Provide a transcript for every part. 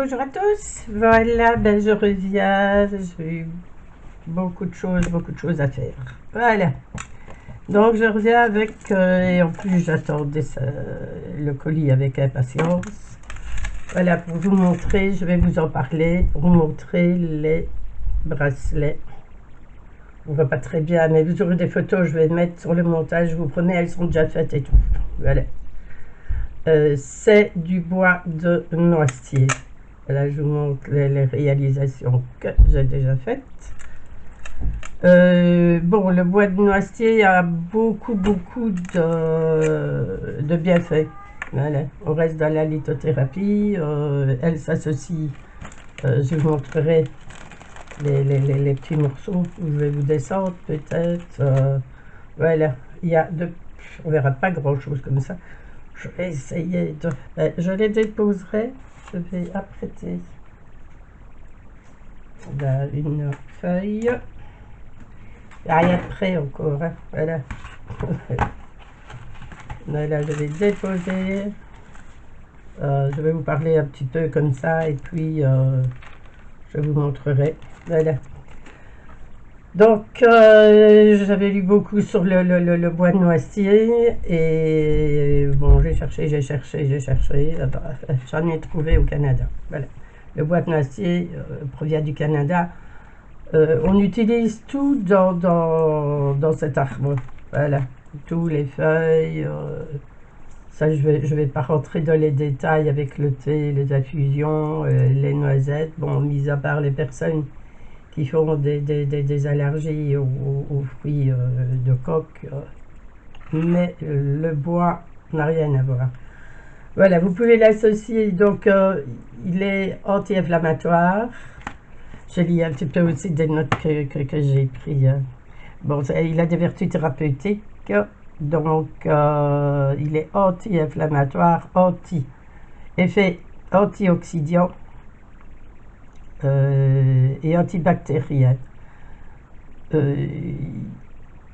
bonjour à tous. Voilà, ben je reviens. J'ai eu beaucoup de choses à faire. Voilà. Donc je reviens avec, et en plus j'attendais le colis avec impatience. Voilà, pour vous montrer, je vais vous en parler, pour vous montrer les bracelets. On voit pas très bien, mais vous aurez des photos, je vais mettre sur le montage, je vous promets, elles sont déjà faites et tout. Voilà. C'est du bois de noisetier. Là, je vous montre les réalisations que j'ai déjà faites. Bon, le bois de noisetier a beaucoup de bienfaits. Voilà. On reste dans la lithothérapie. Elle s'associe. Je vous montrerai les petits morceaux. Je vais vous descendre peut-être. Voilà. Il y a on verra pas grand chose comme ça. Je vais essayer de... je les déposerai. Je vais apprêter là, une feuille. Il n'y a rien de prêt encore. Hein. Voilà. Là, je vais déposer. Je vais vous parler un petit peu comme ça et puis je vous montrerai. Voilà. Donc, j'avais lu beaucoup sur le bois de noisetier et bon, j'ai cherché. J'en ai trouvé au Canada. Voilà. Le bois de noisetier provient du Canada. On utilise tout dans cet arbre. Voilà. Tous les feuilles. Ça, je vais pas rentrer dans les détails avec le thé, les infusions, les noisettes. Bon, mis à part les personnes qui font des allergies aux fruits de coque. Mais le bois n'a rien à voir. Voilà, vous pouvez l'associer. Donc, il est anti-inflammatoire. Je lis un petit peu aussi des notes que j'ai prises. Bon, il a des vertus thérapeutiques. Donc, il est anti-inflammatoire, effet antioxydant et antibactérien.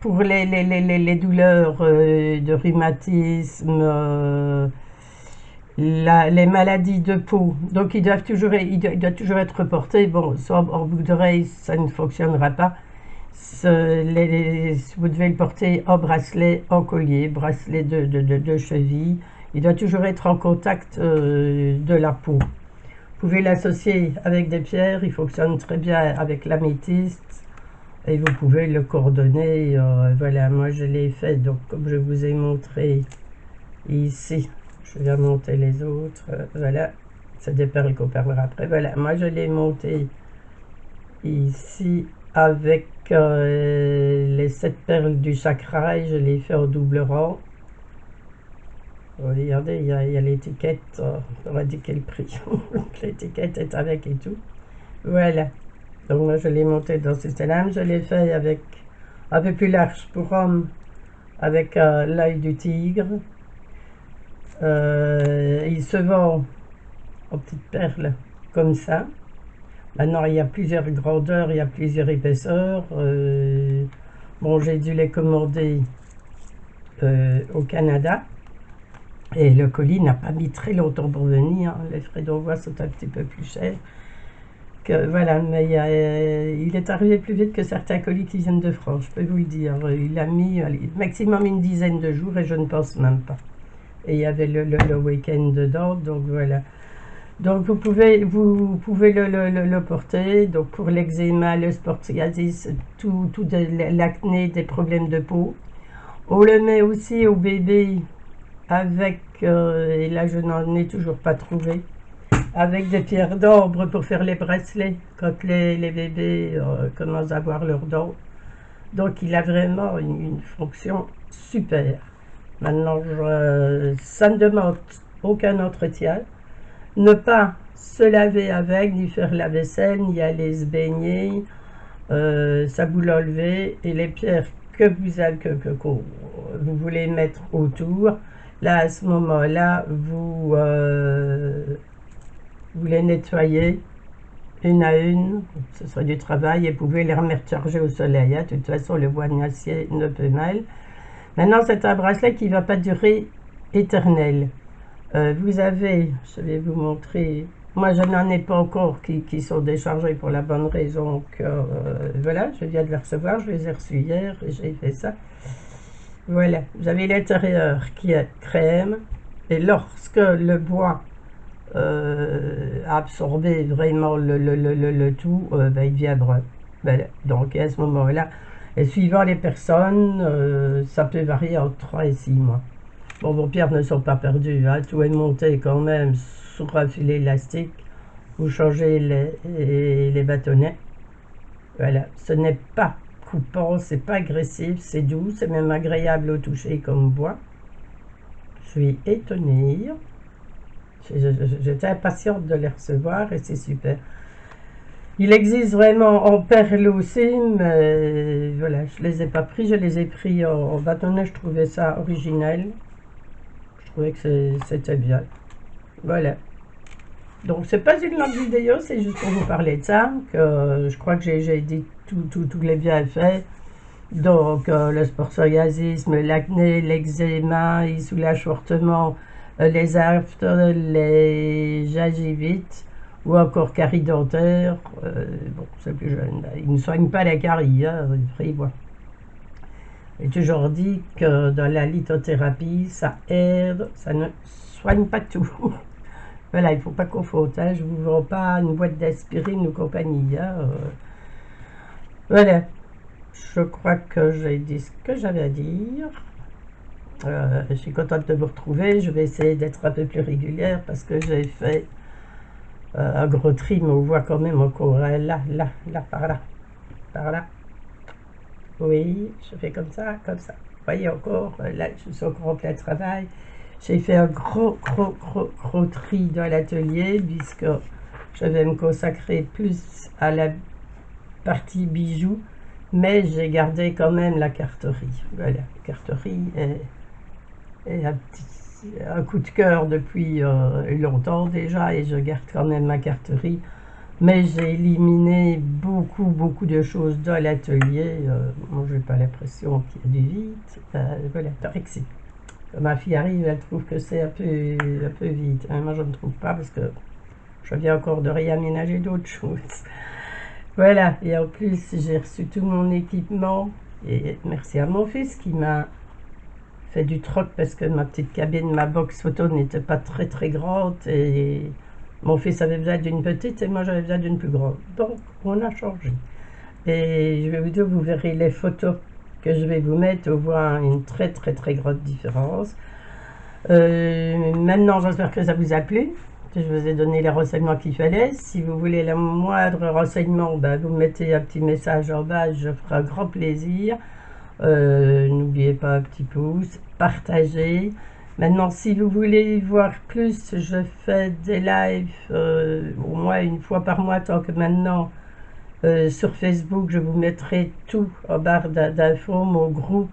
Pour les douleurs de rhumatisme, les maladies de peau, donc il doit toujours être reporté. Bon, soit en boucle d'oreille, ça ne fonctionnera pas. Vous devez le porter en bracelet, en collier, bracelet de cheville. Il doit toujours être en contact de la peau. Vous pouvez l'associer avec des pierres, il fonctionne très bien avec l'améthyste. Et vous pouvez le coordonner. Voilà, moi je l'ai fait, donc comme je vous ai montré ici, je vais monter les autres. Voilà, c'est des perles qu'on parlera après. Voilà, moi je l'ai monté ici avec les 7 perles du chakra et je l'ai fait en double rang. Regardez, il y a l'étiquette, on va dire quel prix. L'étiquette est avec et tout. Voilà. Donc moi je l'ai monté dans ce système, je l'ai fait avec un peu plus large pour homme, avec l'œil du tigre. Il se vend en petites perles comme ça. Maintenant il y a plusieurs grandeurs, il y a plusieurs épaisseurs. Bon, j'ai dû les commander au Canada. Et le colis n'a pas mis très longtemps pour venir. Les frais d'envoi sont un petit peu plus chers. Voilà, mais il est arrivé plus vite que certains colis qui viennent de France, je peux vous le dire. Il a mis maximum une dizaine de jours et je ne pense même pas. Et il y avait le week-end dedans, donc voilà. Donc vous pouvez le porter, donc pour l'eczéma, le psoriasis, tout l'acné, des problèmes de peau. On le met aussi au bébé avec, et là je n'en ai toujours pas trouvé, avec des pierres d'ambre pour faire les bracelets quand les bébés commencent à avoir leurs dents. Donc il a vraiment une fonction super. Maintenant, ça ne demande aucun entretien. Ne pas se laver avec, ni faire la vaisselle, ni aller se baigner. Ça vous l'enlevez et les pierres que vous voulez mettre autour, là à ce moment-là, vous les nettoyez une à une, ce soit du travail, et vous pouvez les remettre chargés au soleil. Hein. De toute façon, le bois de noisetier ne peut mal. Maintenant, c'est un bracelet qui ne va pas durer éternel. Vous avez, je vais vous montrer Moi, je n'en ai pas encore qui sont déchargés pour la bonne raison que, voilà, je viens de les recevoir, je les ai reçus hier et j'ai fait ça. Voilà, vous avez l'intérieur qui est crème et lorsque le bois a absorbé vraiment le tout, ben, il devient brun. Voilà. Donc à ce moment-là, et suivant les personnes, ça peut varier entre 3 et 6 mois. Bon, vos pierres ne sont pas perdues, hein, tout est monté quand même sur un filet élastique. Vous changez les bâtonnets. Voilà, ce n'est pas coupant, c'est pas agressif, c'est doux, c'est même agréable au toucher comme bois. Je suis étonnée. J'étais impatiente de les recevoir et c'est super. Il existe vraiment en perles aussi, mais voilà, je les ai pas pris, je les ai pris en bâtonnet, je trouvais ça original. Je trouvais que c'était bien. Voilà. Donc c'est pas une longue vidéo, c'est juste pour vous parler de ça, que je crois que j'ai dit tous les bienfaits. Donc le sport psoriasis, l'acné, l'eczéma, il soulage fortement les aftes, les gingivites ou encore caries dentaires. Bon, c'est plus jeune. Il ne soigne pas la carie, hein, il voit. J'ai toujours dit que dans la lithothérapie, ça aide, ça ne soigne pas tout. Voilà, il ne faut pas confondre. Hein, je ne vous vends pas une boîte d'aspirine ou compagnie. Hein, voilà. Je crois que j'ai dit ce que j'avais à dire. Je suis contente de vous retrouver. Je vais essayer d'être un peu plus régulière parce que j'ai fait un gros tri, mais on voit quand même encore là, par là, par là. Oui, je fais comme ça, comme ça. Vous voyez encore, là, je suis encore en plein travail. J'ai fait un gros tri dans l'atelier puisque je vais me consacrer plus à la partie bijoux, mais j'ai gardé quand même la carterie. Voilà, la carterie est un coup de cœur depuis longtemps déjà et je garde quand même ma carterie. Mais j'ai éliminé beaucoup de choses dans l'atelier. Moi, j'ai pas l'impression qu'il y a du vide. Voilà, par ici. Quand ma fille arrive, elle trouve que c'est un peu vide. Hein, moi, je ne trouve pas parce que je viens encore de réaménager d'autres choses. Voilà, et en plus, j'ai reçu tout mon équipement. Et merci à mon fils qui m'a fait du troc parce que ma petite cabine, ma box photo n'était pas très grande. Et mon fils avait besoin d'une petite et moi j'avais besoin d'une plus grande. Donc, on a changé. Et je vais vous dire, vous verrez les photos que je vais vous mettre, on voit une très grande différence. Maintenant, j'espère que ça vous a plu. Je vous ai donné les renseignements qu'il fallait. Si vous voulez le moindre renseignement, ben, vous mettez un petit message en bas, je ferai un grand plaisir. N'oubliez pas un petit pouce, partagez. Maintenant, si vous voulez voir plus, je fais des lives au moins une fois par mois, tant que maintenant sur Facebook, je vous mettrai tout en barre d'infos, mon groupe,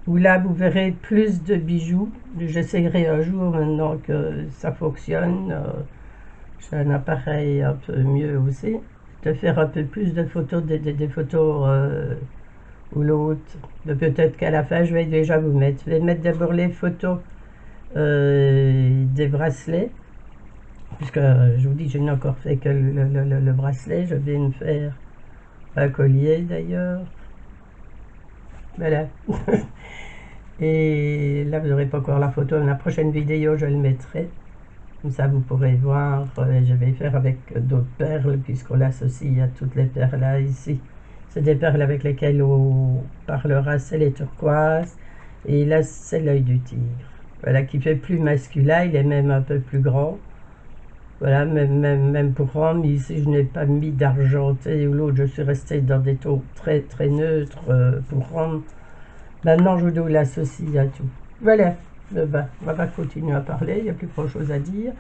où là, vous verrez plus de bijoux. J'essaierai un jour, maintenant que ça fonctionne, j'ai un appareil un peu mieux aussi, de faire un peu plus de photos, des photos ou l'autre. Peut-être qu'à la fin, je vais déjà vous mettre. Je vais mettre d'abord les photos des bracelets, puisque je vous dis, je n'ai encore fait que le bracelet. Je vais me faire un collier d'ailleurs. Voilà. Et là, vous n'aurez pas encore la photo. Dans la prochaine vidéo, je le mettrai. Comme ça, vous pourrez voir. Je vais faire avec d'autres perles, puisqu'on l'associe à toutes les perles là, ici. C'est des perles avec lesquelles on parlera, c'est les turquoises. Et là, c'est l'œil du tigre. Voilà, qui fait plus masculin, il est même un peu plus grand. Voilà, même pour rendre, ici, je n'ai pas mis d'argenté ou l'autre, je suis restée dans des tons très neutres pour rendre. Maintenant, je dois l'associer à tout. Voilà, ben, on va continuer à parler, il n'y a plus grand chose à dire.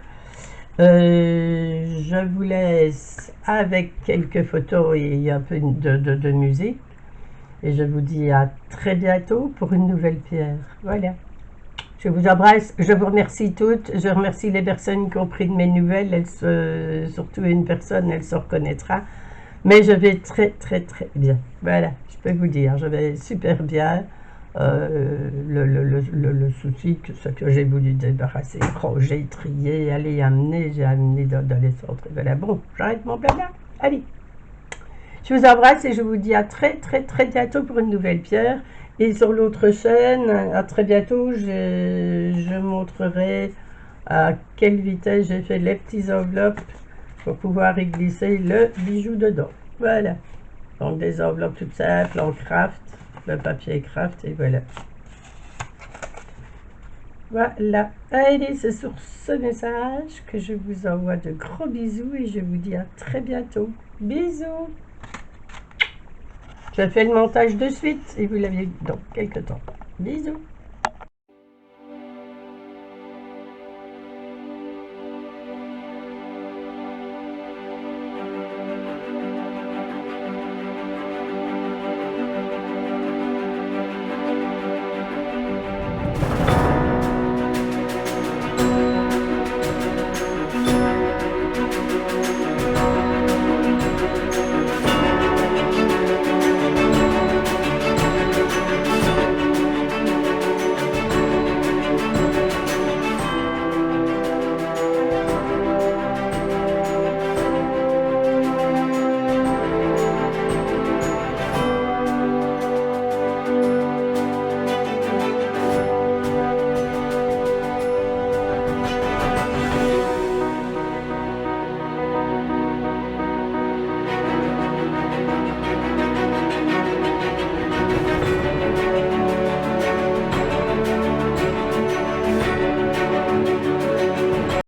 Je vous laisse avec quelques photos et un peu de musique. Et je vous dis à très bientôt pour une nouvelle pierre. Voilà. Je vous embrasse, je vous remercie toutes. Je remercie les personnes qui ont pris de mes nouvelles. Surtout une personne, elle se reconnaîtra. Mais je vais très bien. Voilà, je peux vous dire, je vais super bien. Le souci, que ce que j'ai voulu débarrasser, ranger, trier, aller amener, j'ai amené dans les centres. Et voilà, bon, j'arrête mon blabla. Allez, je vous embrasse et je vous dis à très très très bientôt pour une nouvelle pierre. Et sur l'autre chaîne, à très bientôt, je montrerai à quelle vitesse j'ai fait les petits enveloppes pour pouvoir y glisser le bijou dedans. Voilà. Donc des enveloppes toutes simples en craft, le papier craft et voilà. Voilà. Allez, c'est sur ce message que je vous envoie de gros bisous et je vous dis à très bientôt. Bisous. Je fais le montage de suite et vous l'avez dans quelques temps. Bisous.